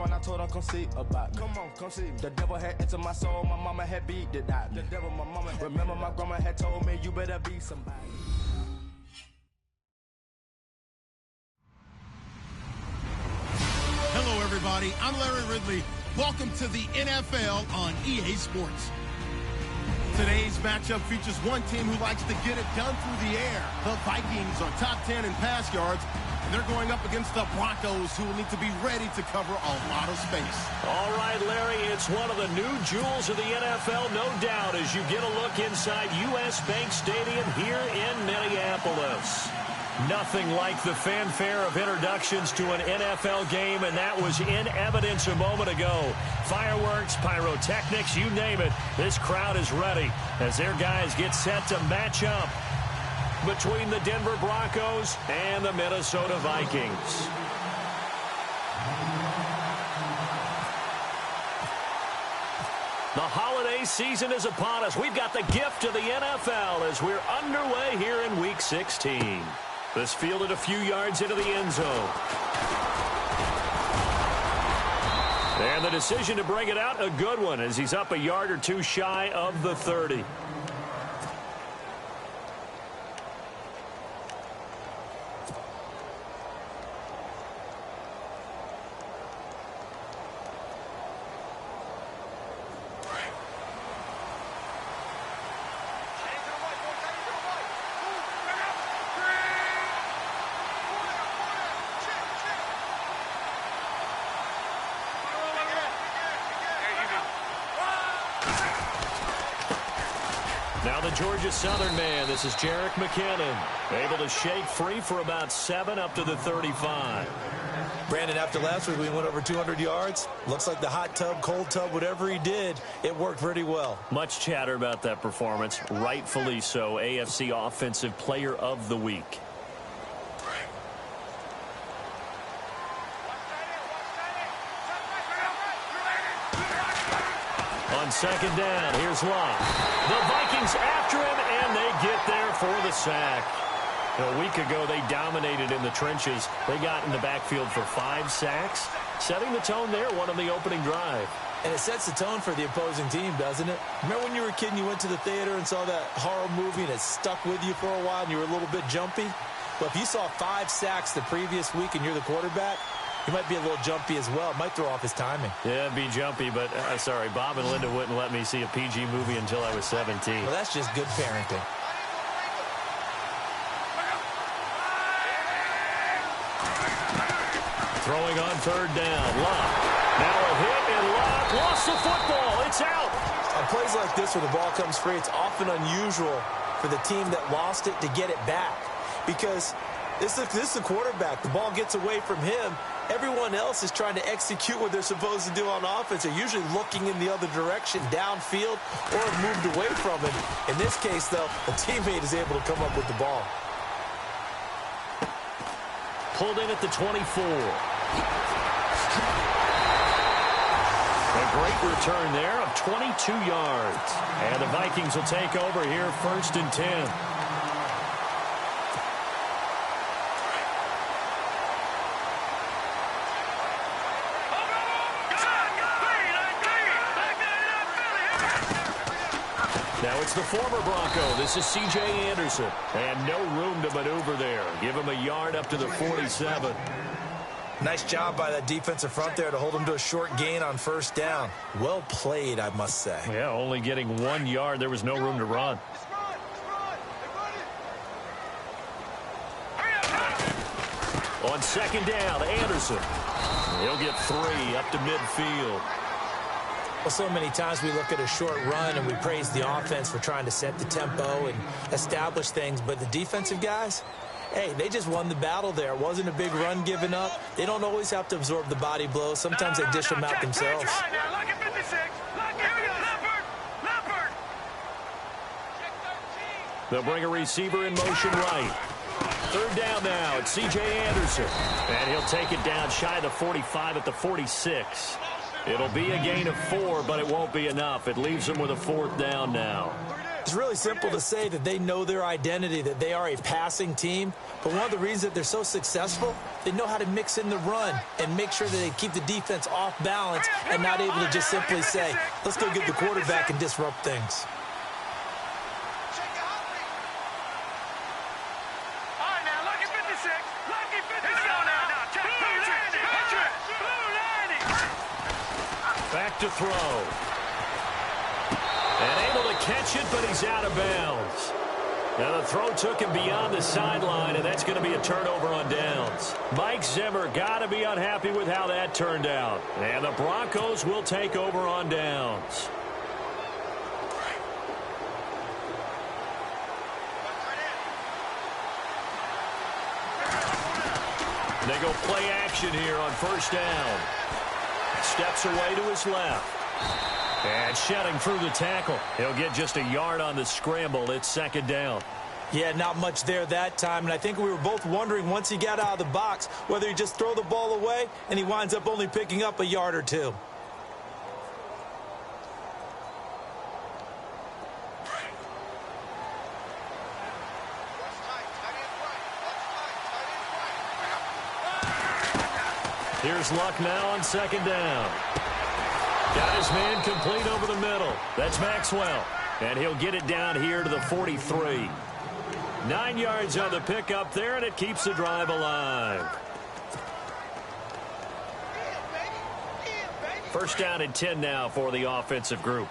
and I told her, come see about me. Come on, come see me. The devil had entered my soul, my mama had beat it out. The devil, my mama had, remember my grandma had told me, you better be somebody. Hello, everybody. I'm Larry Ridley. Welcome to the NFL on EA Sports. Today's matchup features one team who likes to get it done through the air. The Vikings are top 10 in pass yards, and they're going up against the Broncos, who will need to be ready to cover a lot of space. All right, Larry, it's one of the new jewels of the NFL, no doubt, as you get a look inside U.S. Bank Stadium here in Minneapolis. Nothing like the fanfare of introductions to an NFL game, and that was in evidence a moment ago. Fireworks, pyrotechnics, you name it. This crowd is ready as their guys get set to match up between the Denver Broncos and the Minnesota Vikings. The holiday season is upon us. We've got the gift of the NFL as we're underway here in Week 16. This fielded a few yards into the end zone. And the decision to bring it out, a good one, as he's up a yard or two shy of the 30. Now the Georgia Southern man, this is Jerick McKinnon, able to shake free for about 7 up to the 35. Brandon, after last week we went over 200 yards. Looks like the hot tub, cold tub, whatever he did, it worked pretty well. Much chatter about that performance, rightfully so. AFC Offensive Player of the Week. On second down, here's Locke. The Vikings after him, and they get there for the sack. A week ago, they dominated in the trenches. They got in the backfield for 5 sacks, setting the tone there, one on the opening drive. And it sets the tone for the opposing team, doesn't it? Remember when you were a kid and you went to the theater and saw that horror movie and it stuck with you for a while and you were a little bit jumpy? Well, if you saw 5 sacks the previous week and you're the quarterback, he might be a little jumpy as well. It might throw off his timing. Yeah, it'd be jumpy, but sorry, Bob and Linda wouldn't let me see a PG movie until I was 17. Well, that's just good parenting. Throwing on third down, Locke. Now a hit, and Locke lost the football. It's out. On plays like this where the ball comes free, it's often unusual for the team that lost it to get it back. Because this is the quarterback. The ball gets away from him. Everyone else is trying to execute what they're supposed to do on offense. They're usually looking in the other direction, downfield, or have moved away from it. In this case, though, a teammate is able to come up with the ball. Pulled in at the 24. A great return there of 22 yards. And the Vikings will take over here, 1st and 10. Now it's the former Bronco. This is C.J. Anderson. And no room to maneuver there. Give him a yard up to the 47. Nice job by that defensive front there to hold him to a short gain on 1st down. Well played, I must say. Yeah, only getting 1 yard. There was no room to run. On second down, Anderson. He'll get 3 up to midfield. Well, so many times we look at a short run and we praise the offense for trying to set the tempo and establish things, but the defensive guys, hey, they just won the battle there. It wasn't a big run given up. They don't always have to absorb the body blows. Sometimes they dish them out themselves. They'll bring a receiver in motion right. 3rd down now. It's C.J. Anderson. And he'll take it down shy of the 45 at the 46. It'll be a gain of 4, but it won't be enough. It leaves him with a 4th down now. It's really simple to say that they know their identity, that they are a passing team. But one of the reasons that they're so successful, they know how to mix in the run and make sure that they keep the defense off balance and not able to just simply say, let's go get the quarterback and disrupt things. Back to throw. And able to catch it, but he's out of bounds. Now the throw took him beyond the sideline, and that's going to be a turnover on downs. Mike Zimmer got to be unhappy with how that turned out. And the Broncos will take over on downs. They go play action here on first down. Steps away to his left. And shedding through the tackle. He'll get just a yard on the scramble. It's second down. Yeah, not much there that time. And I think we were both wondering once he got out of the box whether he'd just throw the ball away and he winds up only picking up a yard or two. Here's Luck now on second down. Got his man complete over the middle. That's Maxwell. And he'll get it down here to the 43. 9 yards on the pickup there, and it keeps the drive alive. First down and 10 now for the offensive group.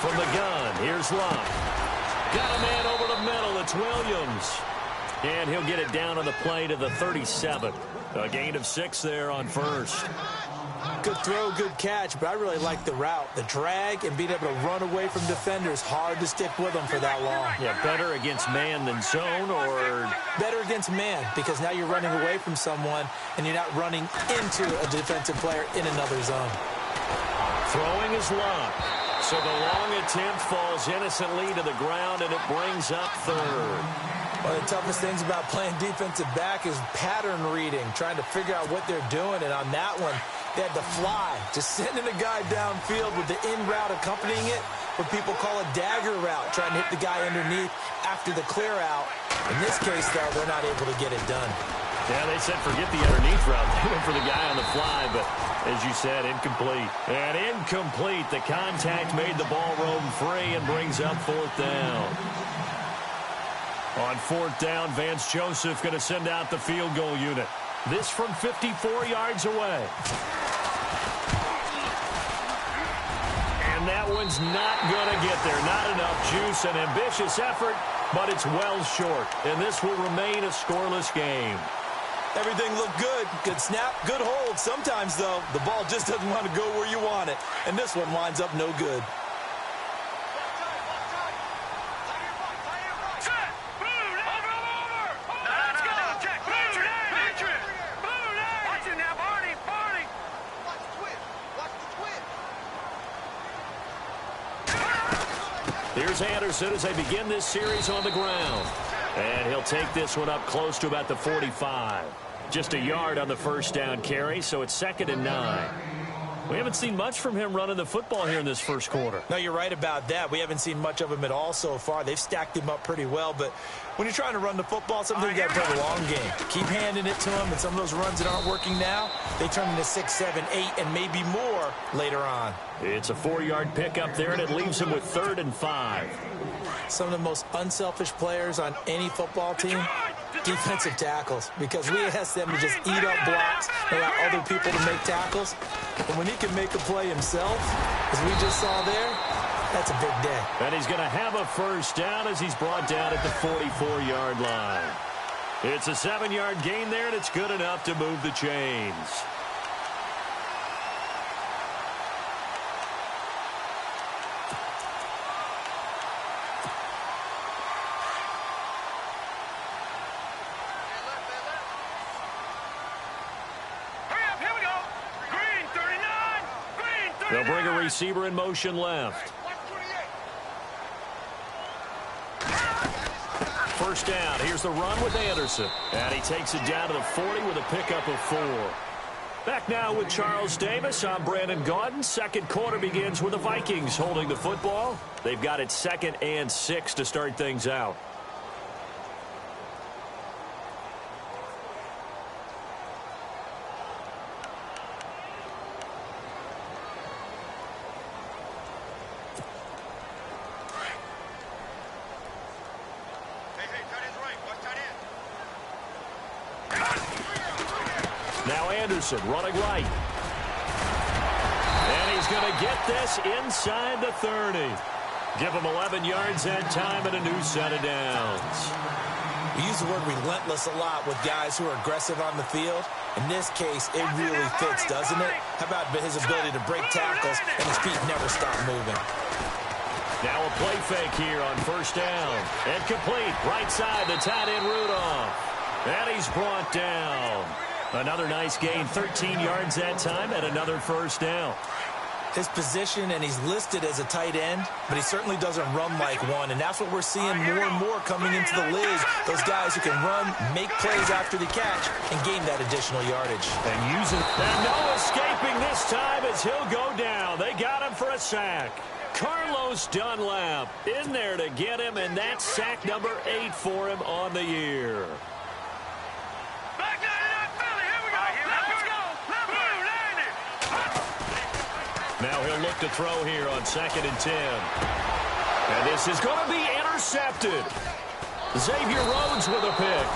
From the gun, here's Luck. Got a man over the middle. It's Williams. And he'll get it down on the play to the 37. A gain of 6 there on first. Good throw, good catch, but I really like the route. The drag and being able to run away from defenders. Hard to stick with them for that long. Yeah, better against man than zone, or? Better against man, because now you're running away from someone and you're not running into a defensive player in another zone. Throwing is Luck. So the long attempt falls innocently to the ground, and it brings up third. One of the toughest things about playing defensive back is pattern reading, trying to figure out what they're doing. And on that one, they had the fly, just sending a guy downfield with the in route accompanying it, what people call a dagger route, trying to hit the guy underneath after the clear out. In this case, though, they're not able to get it done. Yeah, they said forget the underneath route. They went for the guy on the fly, but as you said, incomplete. And incomplete. The contact made the ball roam free and brings up fourth down. On fourth down, Vance Joseph going to send out the field goal unit. This from 54 yards away. And that one's not going to get there. Not enough juice. An ambitious effort, but it's well short. And this will remain a scoreless game. Everything looked good. Good snap, good hold. Sometimes, though, the ball just doesn't want to go where you want it. And this one winds up no good. Here's Anderson as they begin this series on the ground. And he'll take this one up close to about the 45. Just a yard on the first down carry, so it's 2nd and 9. We haven't seen much from him running the football here in this first quarter. No, you're right about that. We haven't seen much of him at all so far. They've stacked him up pretty well, but when you're trying to run the football, sometimes you got to play the long game. Keep handing it to him, and some of those runs that aren't working now, they turn into 6, 7, 8, and maybe more later on. It's a 4-yard pickup there, and it leaves him with 3rd and 5. Some of the most unselfish players on any football team, defensive tackles, because we ask them to just eat up blocks and allow other people to make tackles. But when he can make a play himself, as we just saw there, that's a big day. And he's going to have a first down as he's brought down at the 44-yard line. It's a 7-yard gain there, and it's good enough to move the chains. They'll bring a receiver in motion left. First down. Here's the run with Anderson. And he takes it down to the 40 with a pickup of 4. Back now with Charles Davis. I'm Brandon Gaudin. Second quarter begins with the Vikings holding the football. They've got it 2nd and 6 to start things out. Now Anderson running right. And he's going to get this inside the 30. Give him 11 yards that time and a new set of downs. We use the word relentless a lot with guys who are aggressive on the field. In this case, it really fits, doesn't it? How about his ability to break tackles and his feet never stop moving? Now a play fake here on first down. And complete. Right side, the tight end Rudolph. And he's brought down. Another nice gain, 13 yards that time, and another first down. His position, and he's listed as a tight end, but he certainly doesn't run like one, and that's what we're seeing more and more coming into the league. Those guys who can run, make plays after the catch, and gain that additional yardage. And use it. And no escaping this time as he'll go down. They got him for a sack. Carlos Dunlap in there to get him, and that's sack number 8 for him on the year. Now he'll look to throw here on 2nd and 10. And this is going to be intercepted. Xavier Rhodes with a pick.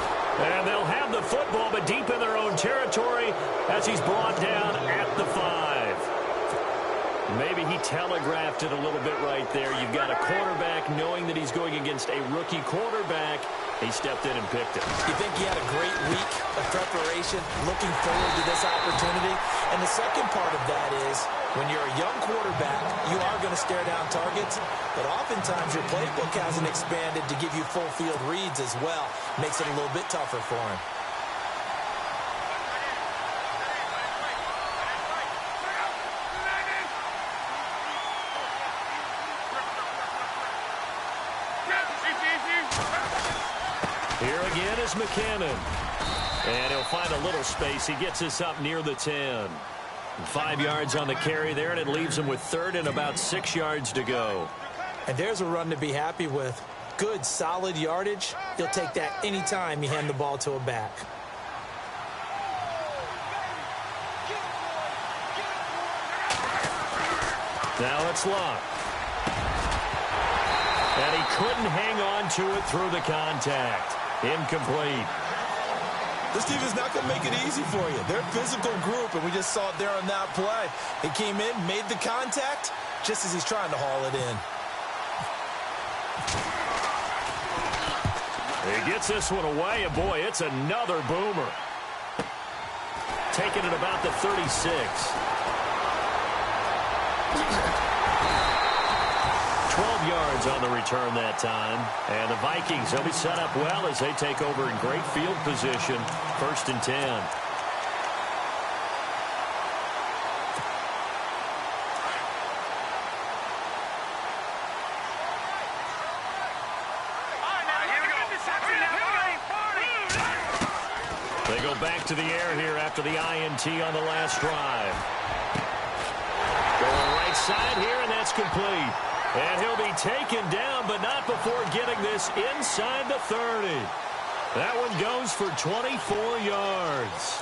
And they'll have the football, but deep in their own territory as he's brought down at the 5. Maybe he telegraphed it a little bit right there. You've got a quarterback knowing that he's going against a rookie quarterback. He stepped in and picked it. You think he had a great week of preparation, looking forward to this opportunity? And the second part of that is, when you're a young quarterback, you are going to stare down targets, but oftentimes your playbook hasn't expanded to give you full field reads as well. Makes it a little bit tougher for him. Here again is McKinnon. And he'll find a little space. He gets us up near the 10. 5 yards on the carry there, and it leaves him with 3rd and about 6 yards to go. And there's a run to be happy with. Good, solid yardage. He'll take that anytime you hand the ball to a back. Now it's locked. And he couldn't hang on to it through the contact. Incomplete. This team is not going to make it easy for you. They're a physical group, and we just saw it there on that play. He came in, made the contact, just as he's trying to haul it in. He gets this one away, and boy, it's another boomer. Taking it about the 36. 12 yards on the return that time. And the Vikings, they'll be set up well as they take over in great field position. 1st and 10. They go back to the air here after the INT on the last drive. Going right side here, and that's complete. And he'll be taken down, but not before getting this inside the 30. That one goes for 24 yards.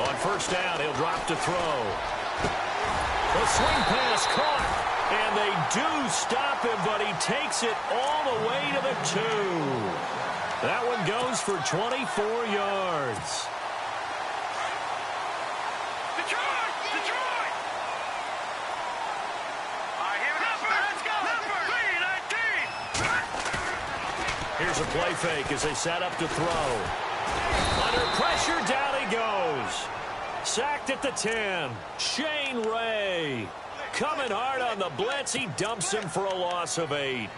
On first down, he'll drop to throw. The swing pass caught. And they do stop him, but he takes it all the way to the 2. That one goes for 24 yards. Detroit! Detroit! Here's a play fake as they set up to throw. Under pressure, down he goes. Sacked at the 10. Shane Ray. Coming hard on the blitz. He dumps him for a loss of 8.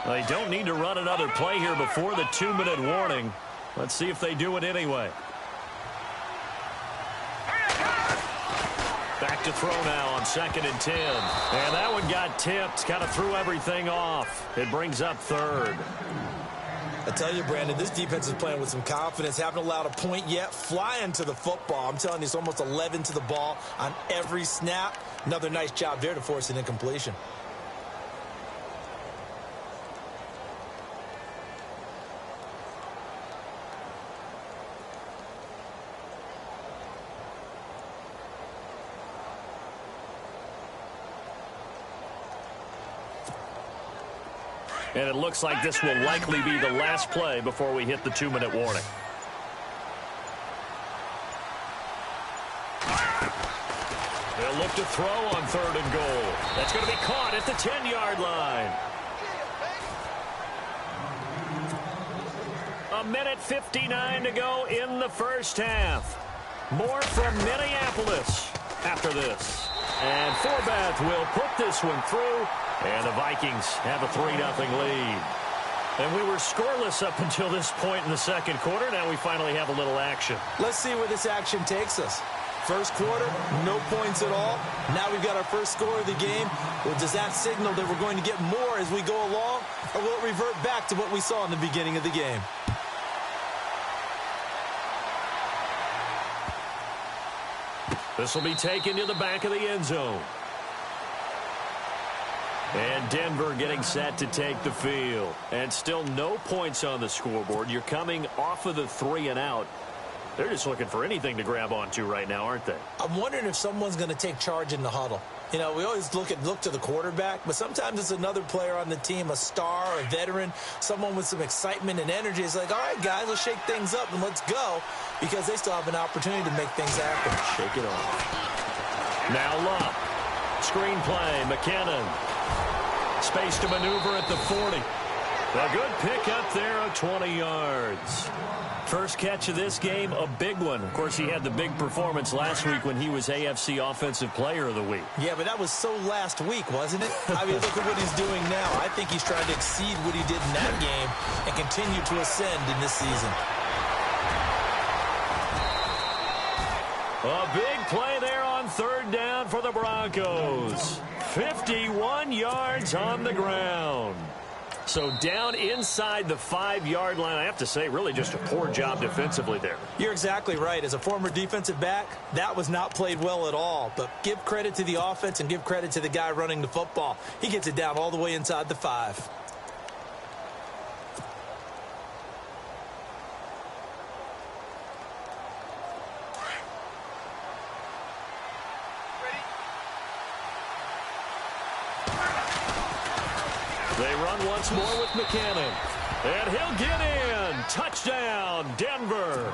They don't need to run another play here before the 2-minute warning. Let's see if they do it anyway. Back back to throw now on 2nd and 10. And that one got tipped, kind of threw everything off. It brings up 3rd. I tell you, Brandon, this defense is playing with some confidence. Haven't allowed a point yet. Flying to the football. I'm telling you, it's almost 11 to the ball on every snap. Another nice job there to force an incompletion. And it looks like this will likely be the last play before we hit the 2-minute warning. They'll look to throw on 3rd and goal. That's going to be caught at the 10-yard line. 1:59 to go in the first half. More from Minneapolis after this. And Forbath will put this one through. And the Vikings have a 3-0 lead. And we were scoreless up until this point in the second quarter. Now we finally have a little action. Let's see where this action takes us. First quarter, no points at all. Now we've got our first score of the game. Well, does that signal that we're going to get more as we go along? Or will it revert back to what we saw in the beginning of the game? This will be taken to the back of the end zone. And Denver getting set to take the field. And still no points on the scoreboard. You're coming off of the 3-and-out. They're just looking for anything to grab onto right now, aren't they? I'm wondering if someone's going to take charge in the huddle. You know, we always look to the quarterback, but sometimes it's another player on the team, a star, a veteran, someone with some excitement and energy. It's like, all right, guys, let's shake things up and let's go, because they still have an opportunity to make things happen. Shake it off. Now Lupp. Screen play, McKinnon. Space to maneuver at the 40. A good pickup there of 20 yards. First catch of this game, a big one. Of course, he had the big performance last week when he was AFC Offensive Player of the Week. Yeah, but that was so last week, wasn't it? I mean, look at what he's doing now. I think he's trying to exceed what he did in that game and continue to ascend in this season. A big play there on 3rd down for the Broncos. 51 yards on the ground. So down inside the 5-yard line. I have to say, really just a poor job defensively there. You're exactly right. As a former defensive back, that was not played well at all. But give credit to the offense and give credit to the guy running the football. He gets it down all the way inside the 5. They run once more with McKinnon. And he'll get in. Touchdown, Denver.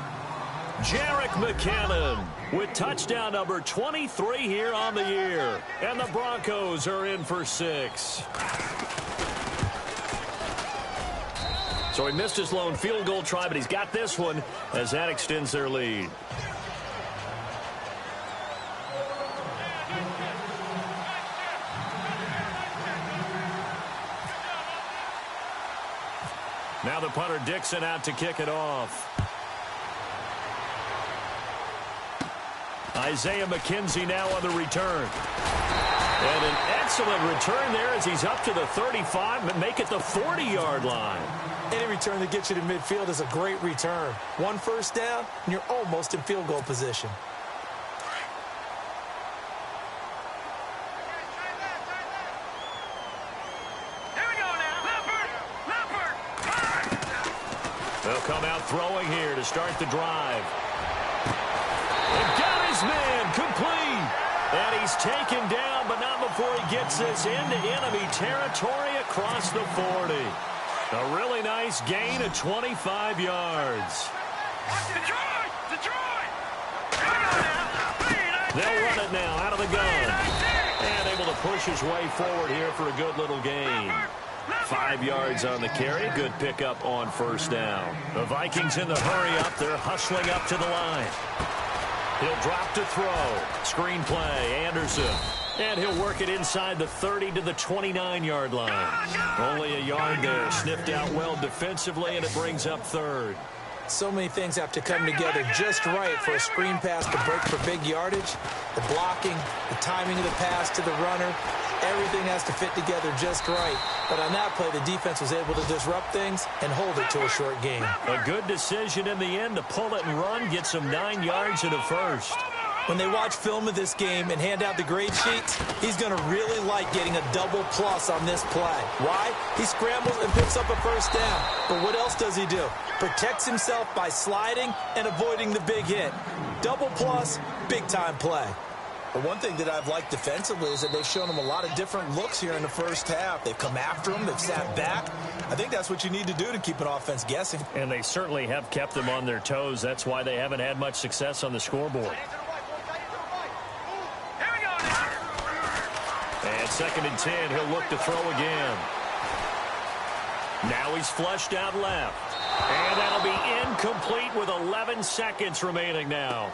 Jerick McKinnon with touchdown number 23 here on the year. And the Broncos are in for 6. So he missed his lone field goal try, but he's got this one as that extends their lead. Now the punter Dixon out to kick it off. Isaiah McKenzie now on the return. And an excellent return there as he's up to the 35, but make it the 40-yard line. Any return that gets you to midfield is a great return. 1 first down, and you're almost in field goal position. They'll come out throwing here to start the drive. And got his man complete. And he's taken down, but not before he gets this into enemy territory across the 40. A really nice gain of 25 yards. They'll run it now out of the gun. And able to push his way forward here for a good little gain. 5 yards on the carry. Good pickup on first down. The Vikings in the hurry up. They're hustling up to the line. He'll drop to throw. Screen play, Anderson. And he'll work it inside the 30 to the 29-yard line. Only a yard there. Sniffed out well defensively, and it brings up 3rd. So many things have to come together just right for a screen pass to break for big yardage. The blocking, the timing of the pass to the runner, everything has to fit together just right. But on that play, the defense was able to disrupt things and hold it to a short gain. A good decision in the end to pull it and run, get some 9 yards and a first. When they watch film of this game and hand out the grade sheets, he's going to really like getting a double plus on this play. Why? He scrambles and picks up a first down. But what else does he do? Protects himself by sliding and avoiding the big hit. Double plus, big-time play. But one thing that I've liked defensively is that they've shown him a lot of different looks here in the first half. They've come after him. They've sat back. I think that's what you need to do to keep an offense guessing. And they certainly have kept them on their toes. That's why they haven't had much success on the scoreboard. And 2nd and 10, he'll look to throw again. Now he's flushed out left. And that'll be incomplete with 11 seconds remaining now.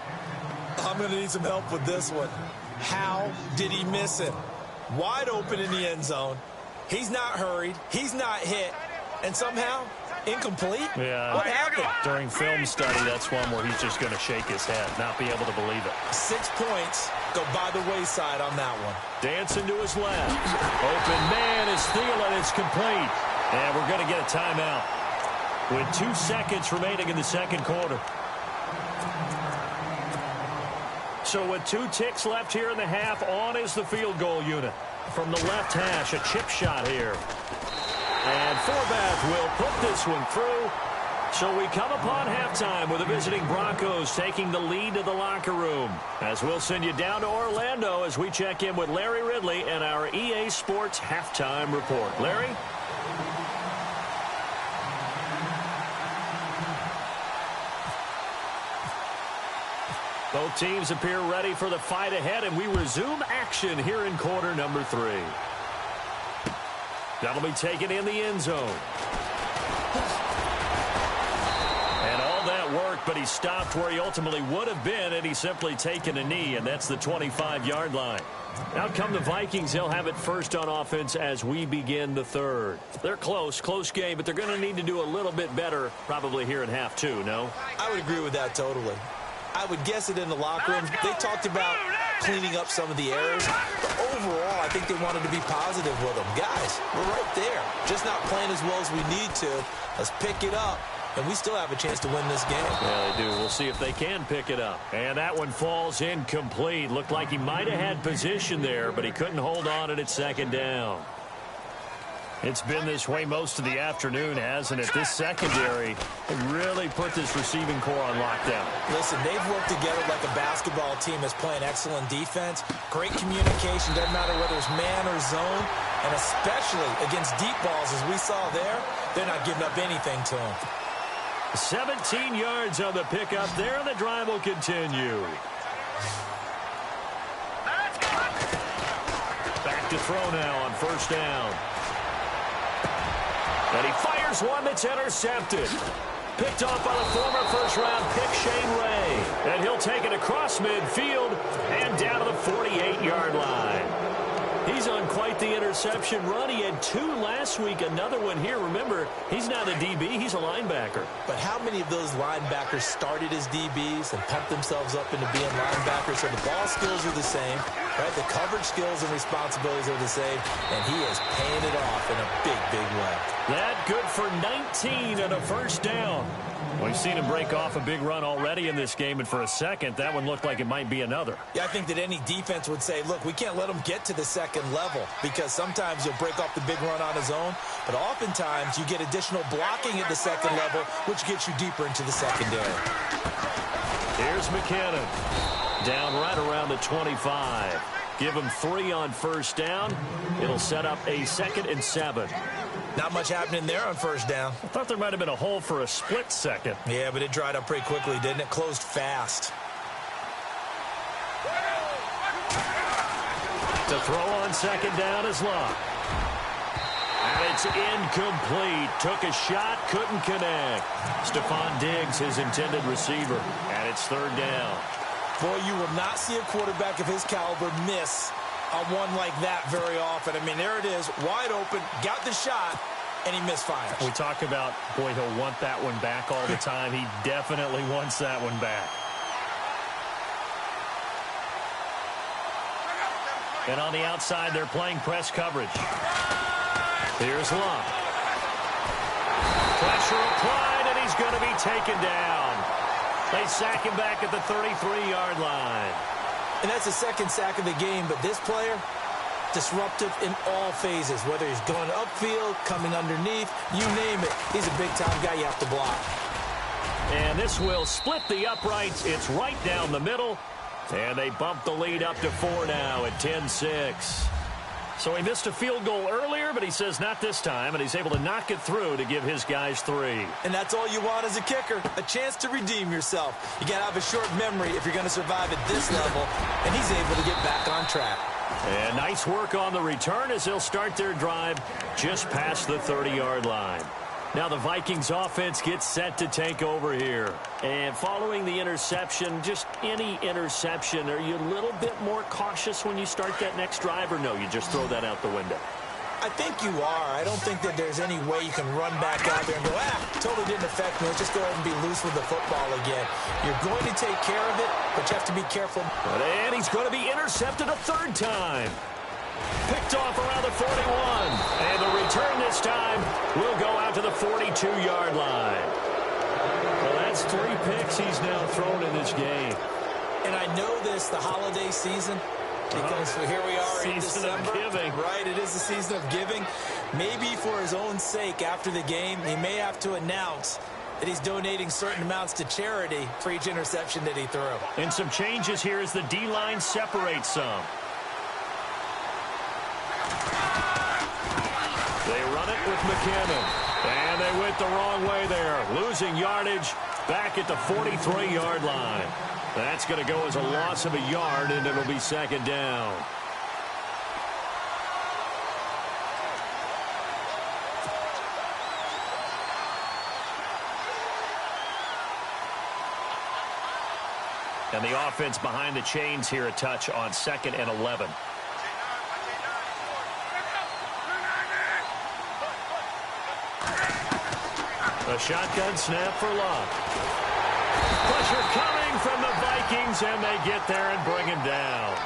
I'm going to need some help with this one. How did he miss it? Wide open in the end zone. He's not hurried. He's not hit. And somehow, incomplete? Yeah. What happened? During film study, that's one where he's just going to shake his head, not be able to believe it. 6 points go by the wayside on that one. Dancing to his left. Open man is Thielen. It's complete. And we're going to get a timeout with 2 seconds remaining in the second quarter. So with 2 ticks left here in the half, on is the field goal unit. From the left hash, a chip shot here. And Forbath will put this one through. So we come upon halftime with the visiting Broncos taking the lead to the locker room. As we'll send you down to Orlando as we check in with Larry Ridley and our EA Sports halftime report. Larry? Both teams appear ready for the fight ahead, and we resume action here in quarter number 3. That'll be taken in the end zone. And all that work, but he stopped where he ultimately would have been had he simply taken a knee, and that's the 25-yard line. Out come the Vikings. They'll have it first on offense as we begin the third. They're close game, but they're going to need to do a little bit better probably here in half 2, no? I would agree with that totally. I would guess it in the locker room. They talked about cleaning up some of the errors. But overall, I think they wanted to be positive with them. Guys, we're right there. Just not playing as well as we need to. Let's pick it up. And we still have a chance to win this game. Yeah, they do. We'll see if they can pick it up. And that one falls incomplete. Looked like he might have had position there, but he couldn't hold on at 2nd down. It's been this way most of the afternoon, hasn't it? This secondary really put this receiving core on lockdown. Listen, they've worked together like a basketball team that's playing excellent defense. Great communication, doesn't matter whether it's man or zone. And especially against deep balls, as we saw there, they're not giving up anything to them. 17 yards on the pickup there, and the drive will continue. Back to throw now on 1st down. And he fires one that's intercepted. Picked off by the former first-round pick, Shane Ray. And he'll take it across midfield and down to the 48-yard line. He's on quite the interception run. He had 2 last week, another one here. Remember, he's not a DB, he's a linebacker. But how many of those linebackers started as DBs and pumped themselves up into being linebackers? So the ball skills are the same, right? The coverage skills and responsibilities are the same, and he is paying it off in a big way. That good for 19 and a first down. We've seen him break off a big run already in this game, and for a second, that one looked like it might be another. Yeah, I think that any defense would say, look, we can't let him get to the second level because sometimes you'll break off the big run on his own, but oftentimes you get additional blocking at the second level, which gets you deeper into the secondary. Here's McKinnon. Down right around the 25. Give him 3 on first down. It'll set up a 2nd and 7. Not much happening there on first down. I thought there might have been a hole for a split second. Yeah, but it dried up pretty quickly, didn't it? Closed fast. To throw on 2nd down is Locke. And it's incomplete. Took a shot, couldn't connect. Stephon Diggs, his intended receiver. And it's 3rd down. Boy, you will not see a quarterback of his caliber miss on one like that very often. I mean, there it is, wide open, got the shot, and he misfires. We talk about, boy, he'll want that one back all the time. He definitely wants that one back. And on the outside, they're playing press coverage. Here's Love. Pressure applied, and he's going to be taken down. They sack him back at the 33-yard line. And that's the second sack of the game, but this player, disruptive in all phases, whether he's going upfield, coming underneath, you name it. He's a big-time guy you have to block. And this will split the uprights. It's right down the middle. And they bump the lead up to 4 now at 10-6. So he missed a field goal earlier, but he says not this time, and he's able to knock it through to give his guys 3. And that's all you want as a kicker, a chance to redeem yourself. You got to have a short memory if you're going to survive at this level, and he's able to get back on track. And nice work on the return as they'll start their drive just past the 30-yard line. Now the Vikings offense gets set to take over here. And following the interception, just any interception, are you a little bit more cautious when you start that next drive, or no, you just throw that out the window? I think you are. I don't think that there's any way you can run back out there and go, totally didn't affect me. Let's just go ahead and be loose with the football again. You're going to take care of it, but you have to be careful. And he's going to be intercepted a third time. Picked off around the 41. And the return this time will go out to the 42-yard line. Well, that's 3 picks he's now thrown in this game. And I know this, the holiday season, because here we are in December. Season of giving. Right, it is the season of giving. Maybe for his own sake after the game, he may have to announce that he's donating certain amounts to charity for each interception that he threw. And some changes here as the D-line separates some. They run it with McKinnon. And they went the wrong way there. Losing yardage back at the 43-yard line. That's going to go as a loss of a yard, and it'll be second down. And the offense behind the chains here a touch on 2nd and 11. A shotgun snap for Love. Pressure coming from the Vikings, and they get there and bring him down.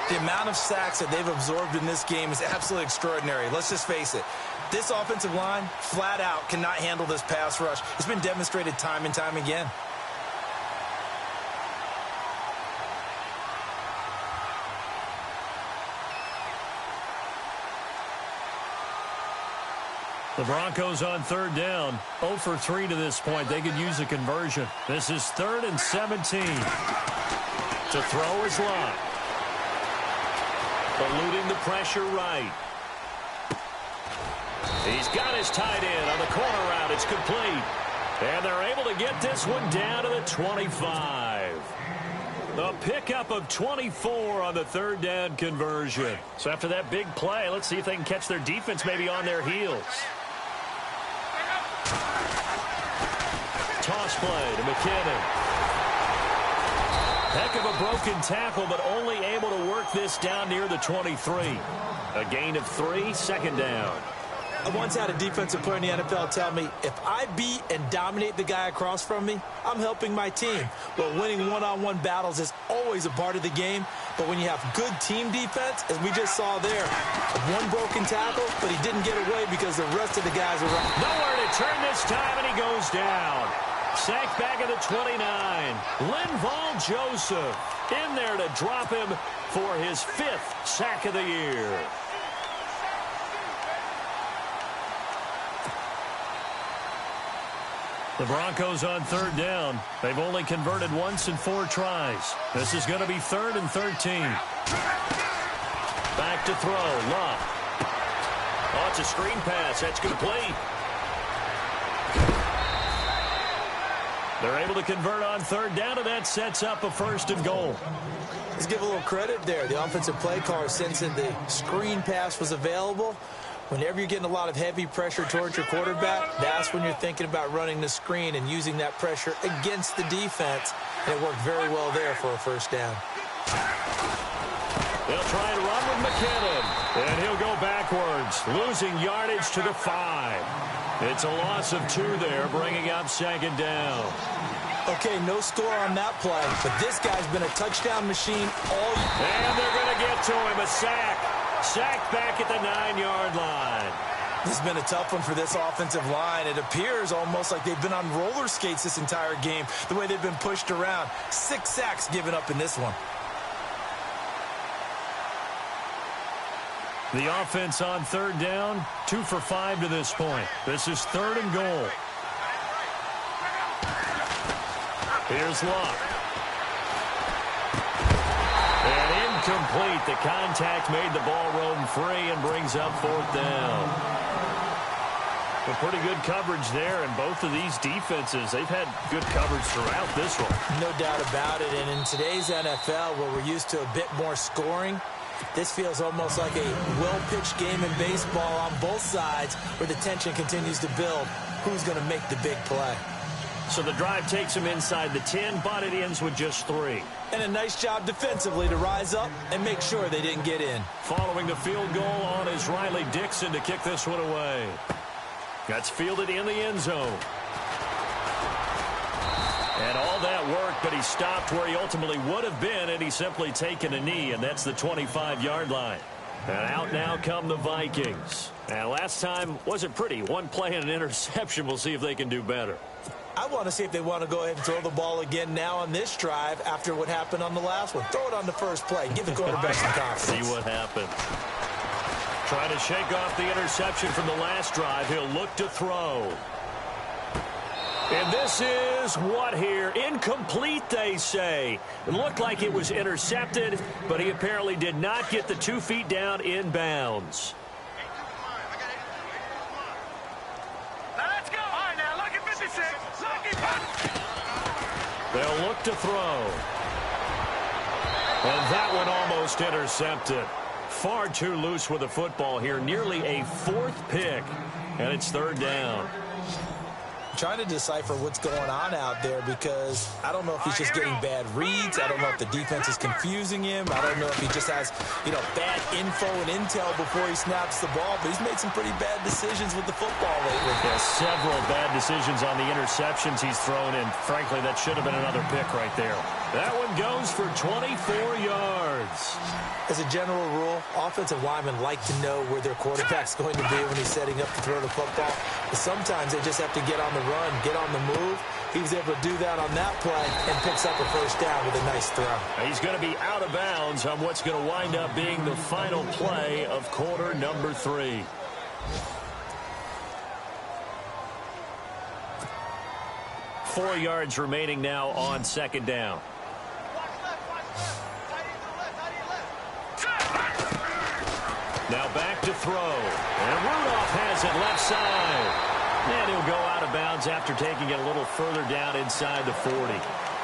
The amount of sacks that they've absorbed in this game is absolutely extraordinary. Let's just face it. This offensive line, flat out, cannot handle this pass rush. It's been demonstrated time and time again. The Broncos on 3rd down. 0 for 3 to this point. They could use a conversion. This is 3rd and 17. To throw is Love. Eluding the pressure right. He's got his tight end on the corner route. It's complete. And they're able to get this one down to the 25. The pickup of 24 on the 3rd down conversion. So after that big play, let's see if they can catch their defense maybe on their heels. Toss play to McKinnon. Heck of a broken tackle, but only able to work this down near the 23. A gain of 3, 2nd down. I once had a defensive player in the NFL tell me, if I beat and dominate the guy across from me, I'm helping my team. Well, winning one-on-one battles is always a part of the game, but when you have good team defense, as we just saw there, one broken tackle, but he didn't get away because the rest of the guys were right. Nowhere to turn this time, and he goes down. Sacked back at the 29. Linval Joseph in there to drop him for his 5th sack of the year. The Broncos on 3rd down. They've only converted once in 4 tries. This is going to be 3rd and 13. Back to throw. Love. Oh, it's a screen pass. That's complete. They're able to convert on 3rd down, and that sets up a 1st and goal. Let's give a little credit there. The offensive play caller, since the screen pass was available, whenever you're getting a lot of heavy pressure towards your quarterback, that's when you're thinking about running the screen and using that pressure against the defense. And it worked very well there for a 1st down. They'll try and run with McKinnon. And he'll go backwards, losing yardage to the 5. It's a loss of 2 there, bringing up second down. Okay, no score on that play, but this guy's been a touchdown machine all year. And they're going to get to him, a sack. Sacked back at the 9-yard line. This has been a tough one for this offensive line. It appears almost like they've been on roller skates this entire game, the way they've been pushed around. 6 sacks given up in this one. The offense on 3rd down, 2 for 5 to this point. This is 3rd and goal. Here's Luck. And incomplete. The contact made the ball roam free and brings up 4th down. Well, pretty good coverage there, and both of these defenses, they've had good coverage throughout this one. No doubt about it, and in today's NFL, where we're used to a bit more scoring, this feels almost like a well-pitched game in baseball on both sides where the tension continues to build. Who's going to make the big play? So the drive takes him inside the 10, but it ends with just 3. And a nice job defensively to rise up and make sure they didn't get in. Following the field goal on is Riley Dixon to kick this one away. That's fielded in the end zone. And all that work, but he stopped where he ultimately would have been, and he's simply taken a knee, and that's the 25-yard line. And out now come the Vikings. And last time wasn't pretty. One play and an interception. We'll see if they can do better. I want to see if they want to go ahead and throw the ball again now on this drive after what happened on the last one. Throw it on the first play. Give the quarterback some confidence. See what happens. Trying to shake off the interception from the last drive. He'll look to throw. And this is what here? Incomplete, they say. It looked like it was intercepted, but he apparently did not get the 2 feet down in bounds. Let's go. All right, now, look at 56. They'll look to throw. And that one almost intercepted. Far too loose with the football here. Nearly a 4th pick. And it's 3rd down. Trying to decipher what's going on out there because I don't know if he's just getting bad reads. I don't know if the defense is confusing him. I don't know if he just has, bad info and intel before he snaps the ball. But he's made some pretty bad decisions with the football lately. Yeah, several bad decisions on the interceptions he's thrown, and frankly, that should have been another pick right there. That one goes for 24 yards. As a general rule, offensive linemen like to know where their quarterback's going to be when he's setting up to throw the football. But sometimes they just have to get on the run, get on the move. He was able to do that on that play and picks up a first down with a nice throw. He's going to be out of bounds on what's going to wind up being the final play of quarter number 3. Four yards remaining now on 2nd down. Now back to throw. And Rudolph has it left side. And he'll go out of bounds after taking it a little further down inside the 40.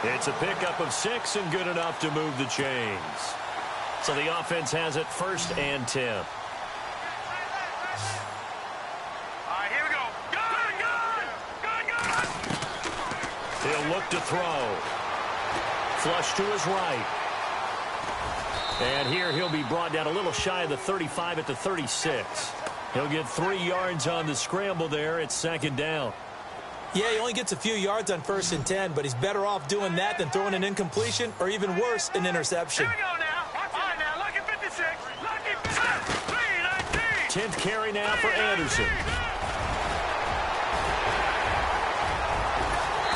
It's a pickup of 6 and good enough to move the chains. So the offense has it 1st and 10. All right, here we go. Good. He'll look to throw. Flush to his right. And here he'll be brought down a little shy of the 35 at the 36. He'll get 3 yards on the scramble there. It's 2nd down. Yeah, he only gets a few yards on 1st and 10, but he's better off doing that than throwing an incompletion or even worse, an interception. Here we go now. All right, now, lucky 56. Lucky 319. 10th carry now for Anderson.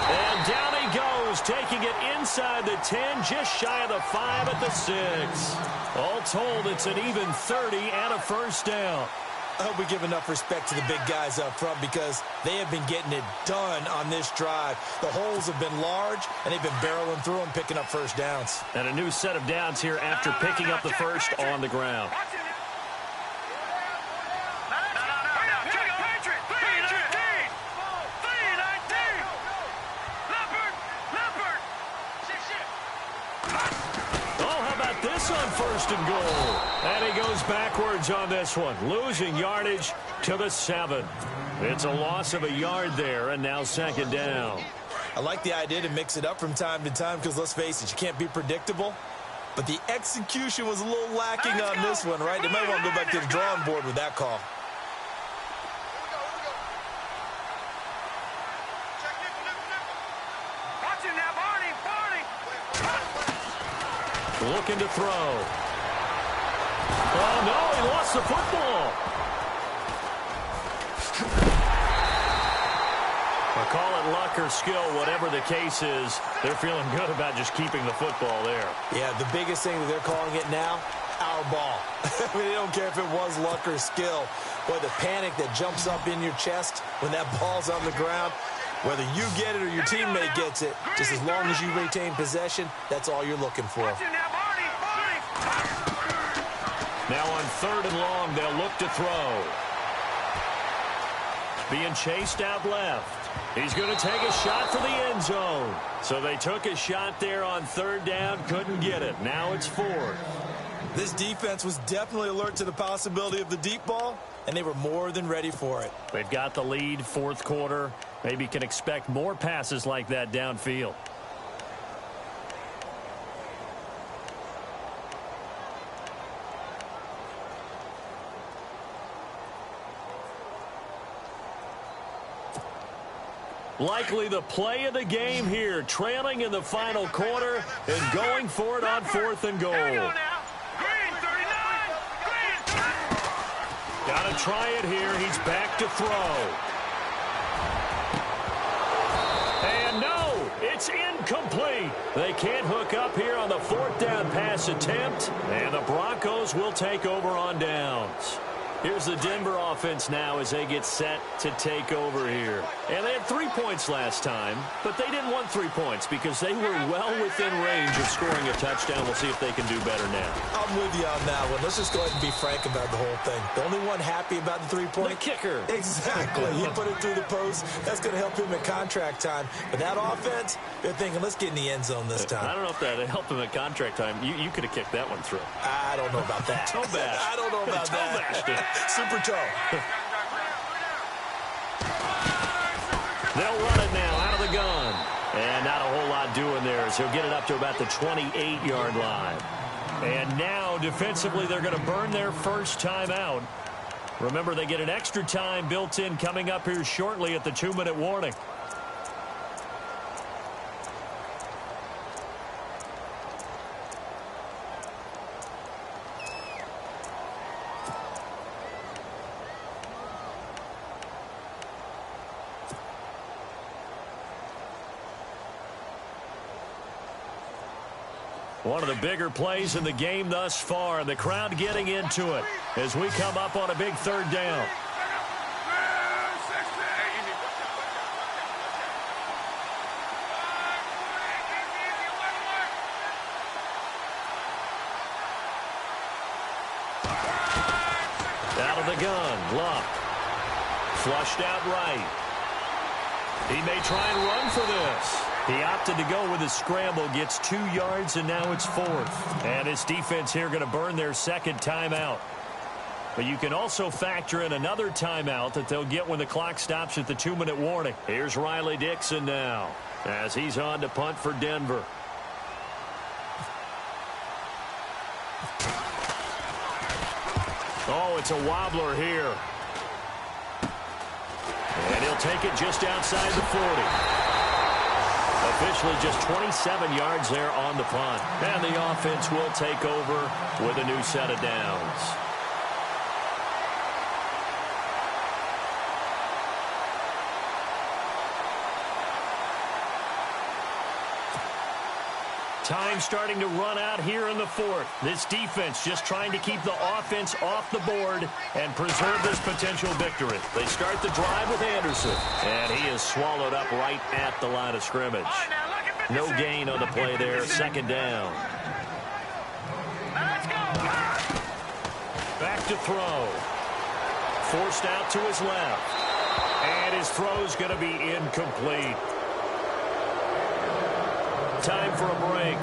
And down he goes, taking it inside the 10, just shy of the 5 at the 6. All told, it's an even 30 and a first down. I hope we give enough respect to the big guys up front because they have been getting it done on this drive. The holes have been large, and they've been barreling through them, picking up first downs. And a new set of downs here after picking up the first on the ground. On 1st and goal. And he goes backwards on this one, losing yardage to the 7. It's a loss of a yard there, and now 2nd down. I like the idea to mix it up from time to time because, let's face it, you can't be predictable. but the execution was a little lacking on this one, right? They might want to go back to the drawing board with that call. Looking to throw. Oh, no, he lost the football. Call it luck or skill, whatever the case is, they're feeling good about just keeping the football there. Yeah, the biggest thing that they're calling it now, our ball. I mean, they don't care if it was luck or skill. Boy, the panic that jumps up in your chest when that ball's on the ground, whether you get it or your teammate gets it, just as long as you retain possession, that's all you're looking for. Now on 3rd and long, they'll look to throw. Being chased out left. He's going to take a shot for the end zone. So they took a shot there on 3rd down, couldn't get it. Now it's 4th. This defense was definitely alert to the possibility of the deep ball, and they were more than ready for it. They've got the lead, 4th quarter. Maybe can expect more passes like that downfield. Likely the play of the game here, trailing in the final quarter and going for it on 4th and goal. Got to try it here. He's back to throw. And no, it's incomplete. They can't hook up here on the 4th down pass attempt, and the Broncos will take over on downs. Here's the Denver offense now as they get set to take over here. And they had 3 points last time, but they didn't want 3 points because they were well within range of scoring a touchdown. We'll see if they can do better now. I'm with you on that one. Let's just go ahead and be frank about the whole thing. The only one happy about the 3-point? The kicker. Exactly. He put it through the post. That's going to help him at contract time. But that offense, they're thinking, let's get in the end zone this time. I don't know if that helped him at contract time. You could have kicked that one through. I don't know about that. Toe bash. I don't know about that. Toe bashed. Super toe. They'll run it now out of the gun. And not a whole lot doing there, so he'll get it up to about the 28-yard line. And now, defensively, they're going to burn their first timeout. Remember, they get an extra time built in coming up here shortly at the 2-minute warning. One of the bigger plays in the game thus far, and the crowd getting into it as we come up on a big 3rd down. Out of the gun, Luck. Flushed out right. He may try and run for this. He opted to go with a scramble, gets 2 yards, and now it's 4th. And his defense here going to burn their second timeout. But you can also factor in another timeout that they'll get when the clock stops at the 2-minute warning. Here's Riley Dixon now as he's on to punt for Denver. Oh, it's a wobbler here. And he'll take it just outside the 40. Officially just 27 yards there on the punt. And the offense will take over with a new set of downs. Time starting to run out here in the 4th. This defense just trying to keep the offense off the board and preserve this potential victory. They start the drive with Anderson, and he is swallowed up right at the line of scrimmage. No gain on the play there, 2nd down. Back to throw. Forced out to his left. And his throw's going to be incomplete. Time for a break.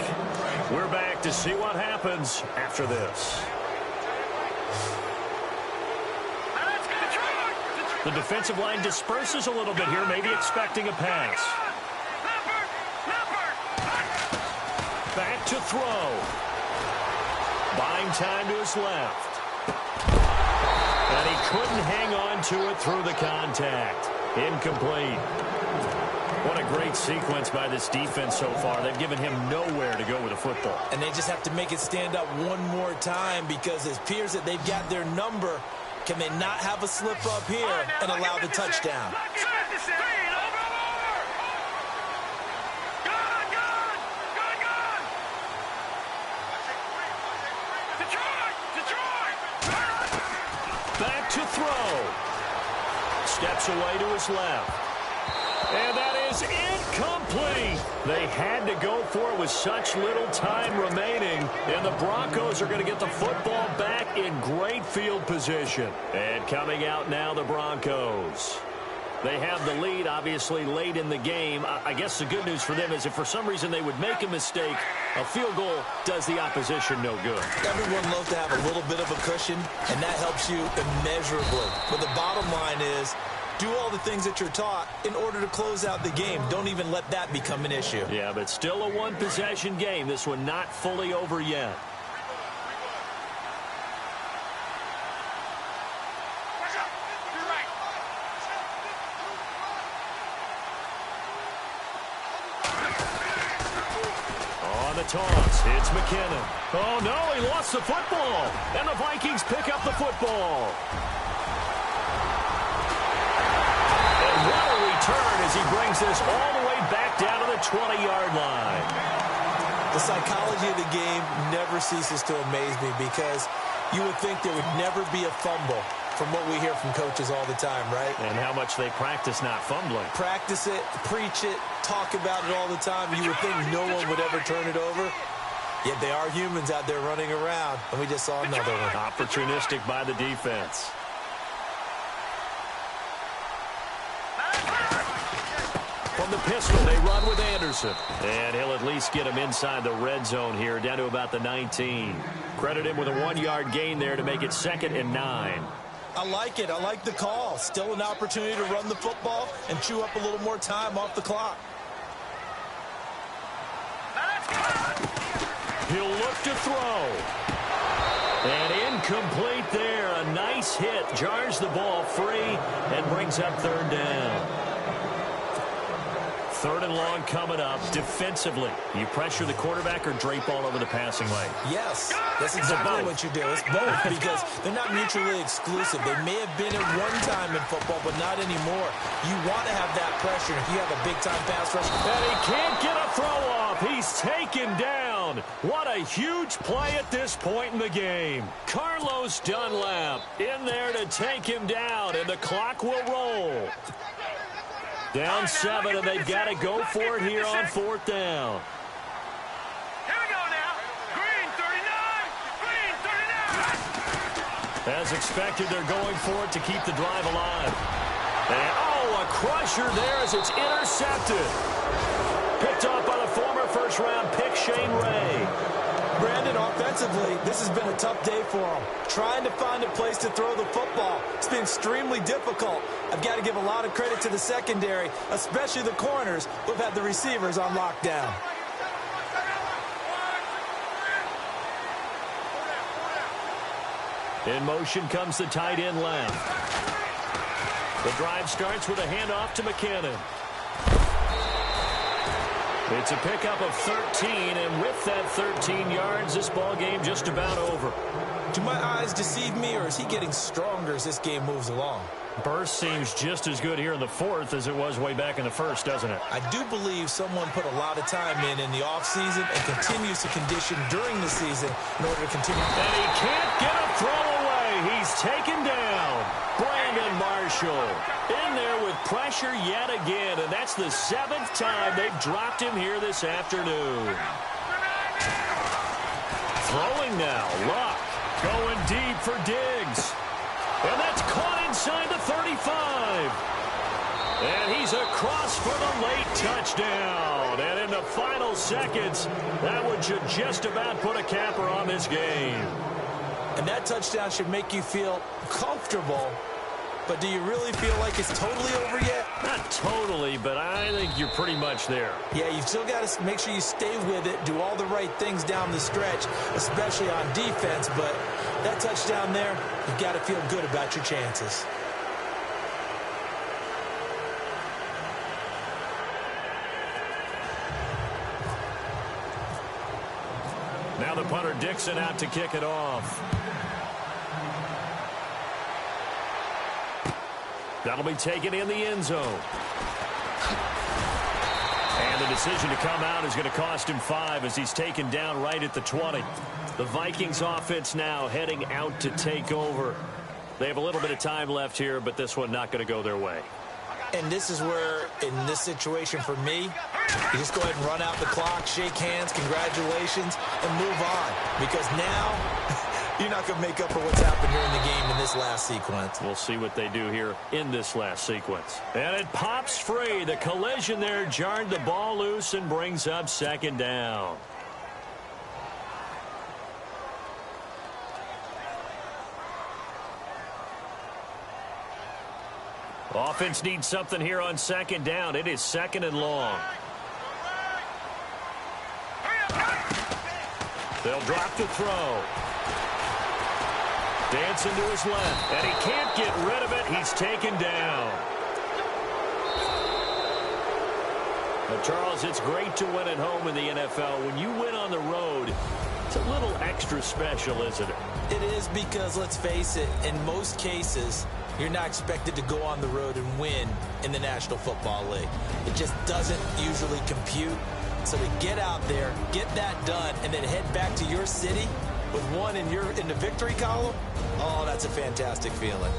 We're back to see what happens after this. The defensive line disperses a little bit here, maybe expecting a pass. Back to throw. Buying time to his left. And he couldn't hang on to it through the contact. Incomplete. What a great sequence by this defense so far. They've given him nowhere to go with the football. And they just have to make it stand up one more time because it appears that they've got their number. Can they not have a slip up here and allow the touchdown? Back to throw. Steps away to his left. And that is incomplete. They had to go for it with such little time remaining. And the Broncos are going to get the football back in great field position. And coming out now, the Broncos. They have the lead, obviously, late in the game. I guess the good news for them is if for some reason they would make a mistake, a field goal does the opposition no good. Everyone loves to have a little bit of a cushion, and that helps you immeasurably. But the bottom line is, do all the things that you're taught in order to close out the game. Don't even let that become an issue. Yeah, but still a one-possession game. This one not fully over yet. On the toss, it's McKinnon. Oh, no, he lost the football. And the Vikings pick up the football. What a return as he brings this all the way back down to the 20-yard line. The psychology of the game never ceases to amaze me because you would think there would never be a fumble from what we hear from coaches all the time, right? And how much they practice not fumbling. Practice it, preach it, talk about it all the time. You would think no one would ever turn it over. Yet they are humans out there running around, and we just saw another one. Opportunistic by the defense. From the pistol, they run with Anderson. And he'll at least get him inside the red zone here, down to about the 19. Credit him with a 1-yard gain there to make it 2nd and 9. I like it. I like the call. Still an opportunity to run the football and chew up a little more time off the clock. He'll look to throw. And incomplete there. A nice hit. Jars the ball free and brings up 3rd down. 3rd and long coming up. Defensively, you pressure the quarterback or drape all over the passing lane? Yes, that's exactly what you do. It's both because they're not mutually exclusive. They may have been at one time in football, but not anymore. You want to have that pressure if you have a big-time pass rush. And he can't get a throw off. He's taken down. What a huge play at this point in the game. Carlos Dunlap in there to take him down, and the clock will roll. Down 7, and they've got to go for it here on 4th down. Here we go now. Green 39. Green 39. As expected, they're going for it to keep the drive alive. And, oh, a crusher there as it's intercepted. Picked off by the former first-round pick, Shane Ray. Brandon, offensively, this has been a tough day for him. Trying to find a place to throw the football. It's been extremely difficult. I've got to give a lot of credit to the secondary, especially the corners who've had the receivers on lockdown. In motion comes the tight end left. The drive starts with a handoff to McKinnon. It's a pickup of 13, and with that 13 yards, this ball game just about over. Do my eyes deceive me, or is he getting stronger as this game moves along? Burst seems just as good here in the 4th as it was way back in the 1st, doesn't it? I do believe someone put a lot of time in the offseason and continues to condition during the season in order to continue. And he can't get a throw away. He's taken down. Brandon Marshall in there with pressure yet again, and that's the 7th time they've dropped him here this afternoon. Throwing now, Luck going deep for Diggs. And that's caught inside the 35. And he's across for the late touchdown. And in the final seconds, that one should just about put a capper on this game. And that touchdown should make you feel comfortable But do you really feel like it's totally over yet? Not totally, but I think you're pretty much there. Yeah, you've still got to make sure you stay with it, do all the right things down the stretch, especially on defense. But that touchdown there, you've got to feel good about your chances. Now the punter Dixon out to kick it off. That'll be taken in the end zone. And the decision to come out is going to cost him 5 as he's taken down right at the 20. The Vikings offense now heading out to take over. They have a little bit of time left here, but this one not going to go their way. And this is where, in this situation for me, you just go ahead and run out the clock, shake hands, congratulations, and move on. Because now, you're not going to make up for what's happened during the game in this last sequence. We'll see what they do here in this last sequence. And it pops free. The collision there jarred the ball loose and brings up second down. Offense needs something here on second down. It is second and long. They'll drop the throw. Dancing to his left, and he can't get rid of it. He's taken down. Now, Charles, it's great to win at home in the NFL. When you win on the road, it's a little extra special, isn't it? It is, because, let's face it, in most cases, you're not expected to go on the road and win in the National Football League. It just doesn't usually compute. So to get out there, get that done, and then head back to your city with one in the victory column, oh, that's a fantastic feeling.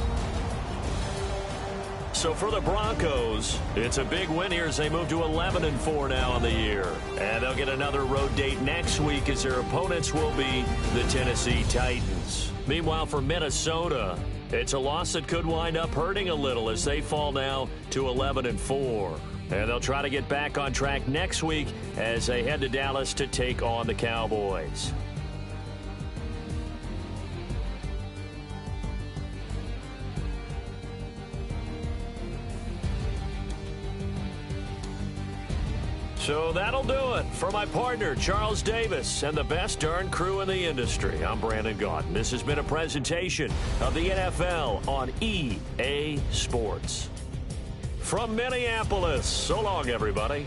So for the Broncos, it's a big win here as they move to 11-4 now on the year. And they'll get another road date next week as their opponents will be the Tennessee Titans. Meanwhile, for Minnesota, it's a loss that could wind up hurting a little as they fall now to 11-4. And they'll try to get back on track next week as they head to Dallas to take on the Cowboys. So that'll do it for my partner, Charles Davis, and the best darn crew in the industry. I'm Brandon Gaudin. This has been a presentation of the NFL on EA Sports. From Minneapolis, so long, everybody.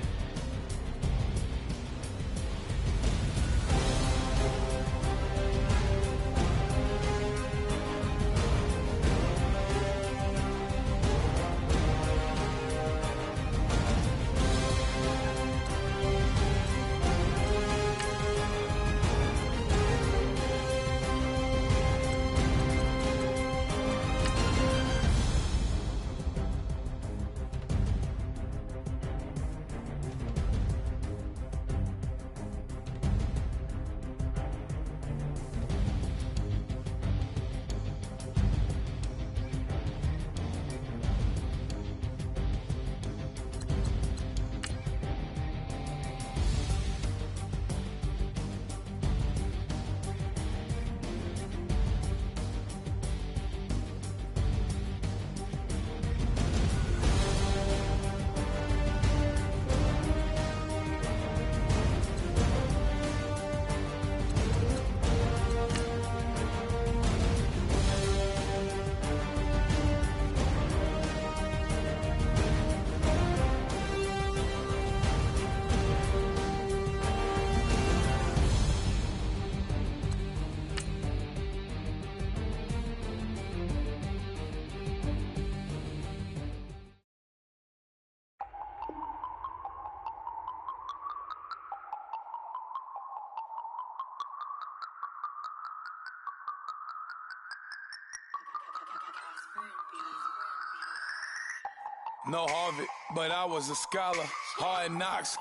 No Harvard, but I was a scholar. Hard knocks,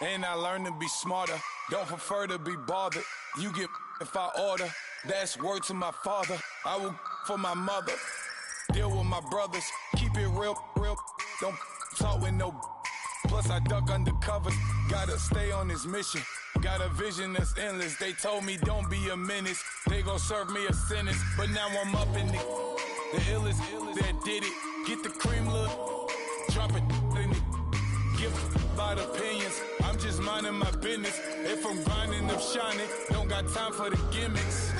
and I learned to be smarter. Don't prefer to be bothered. You get if I order. That's word to my father. I will for my mother. Deal with my brothers. Keep it real. Don't talk with no. Plus I duck undercover. Gotta stay on this mission. Got a vision that's endless. They told me don't be a menace. They gon' serve me a sentence, but now I'm up in the. The illest that did it. Get the cream look. Drop it in it. Give about opinions. I'm just minding my business. If I'm grinding, I'm shining. Don't got time for the gimmicks.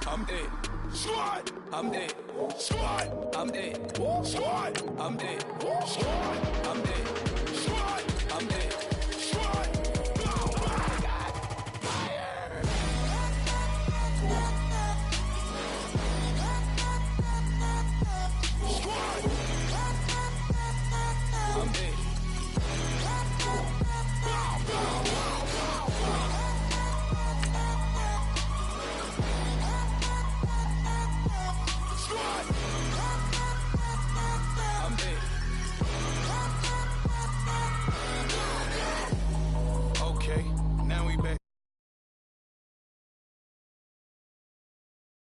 I'm dead. Squad, I'm dead. Squad, I'm dead. Squad, I'm dead. Squad, I'm dead. Squad, I'm dead.